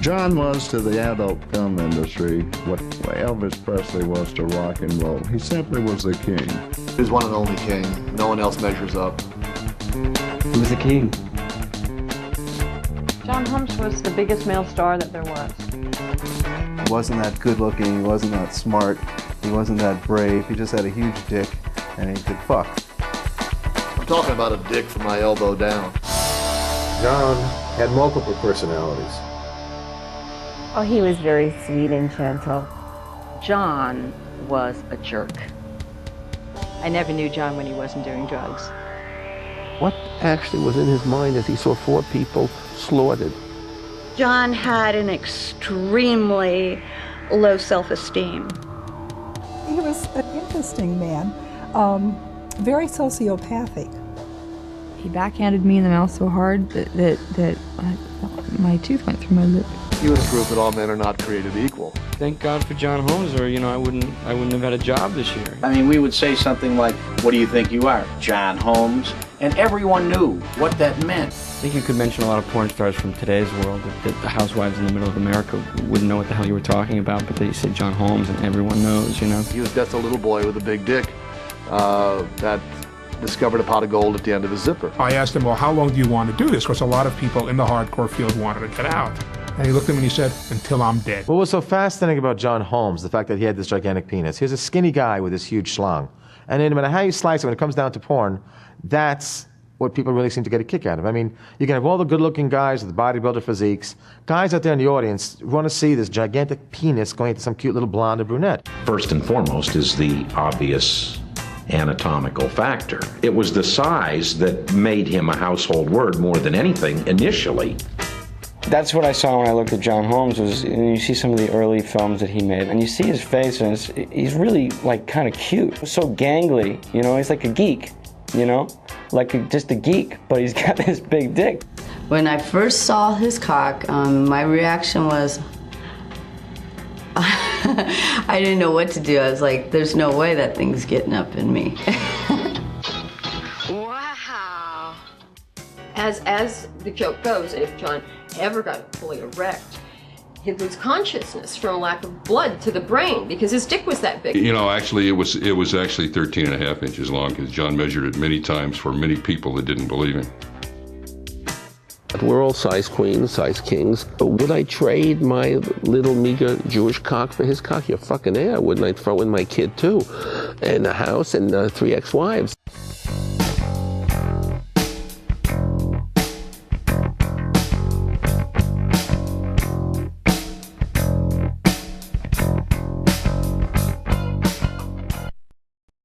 John was to the adult film industry what Elvis Presley was to rock and roll. He simply was the king. He was one and only king. No one else measures up. He was a king. John Holmes was the biggest male star that there was. He wasn't that good looking, he wasn't that smart, he wasn't that brave, he just had a huge dick and he could fuck. I'm talking about a dick from my elbow down. John had multiple personalities. Oh, he was very sweet and gentle. John was a jerk. I never knew John when he wasn't doing drugs. What actually was in his mind as he saw 4 people slaughtered? John had an extremely low self-esteem. He was an interesting man, very sociopathic. He backhanded me in the mouth so hard that my tooth went through my lip. He was proof that all men are not created equal. Thank God for John Holmes, or I wouldn't have had a job this year. I mean, we would say something like, "What do you think you are, John Holmes?" And everyone knew what that meant. I think you could mention a lot of porn stars from today's world that the housewives in the middle of America wouldn't know what the hell you were talking about, but they say John Holmes and everyone knows, He was just a little boy with a big dick that discovered a pot of gold at the end of his zipper. I asked him, well, how long do you want to do this? Because a lot of people in the hardcore field wanted to get out. And he looked at me and he said, until I'm dead. What was so fascinating about John Holmes, the fact that he had this gigantic penis. He was a skinny guy with this huge schlong. And no matter how you slice it, when it comes down to porn, that's what people really seem to get a kick out of. I mean, you can have all the good-looking guys with the bodybuilder physiques. Guys out there in the audience want to see this gigantic penis going into some cute little blonde or brunette. First and foremost is the obvious anatomical factor. It was the size that made him a household word more than anything initially. That's what I saw when I looked at John Holmes, and you see some of the early films that he made, and you see his face, and he's really, kind of cute. So gangly, he's like a geek, just a geek, but he's got this big dick. When I first saw his cock, my reaction was, I didn't know what to do. I was like, there's no way that thing's getting up in me. Wow. As the joke goes, if John ever got fully erect, he'd lose consciousness from a lack of blood to the brain because his dick was that big. Actually, it was actually 13 and a half inches long because John measured it many times for many people that didn't believe him. We're all size queens, size kings. But would I trade my little meager Jewish cock for his cock? You're fucking there. Wouldn't I throw in my kid too? And a house and 3 ex-wives.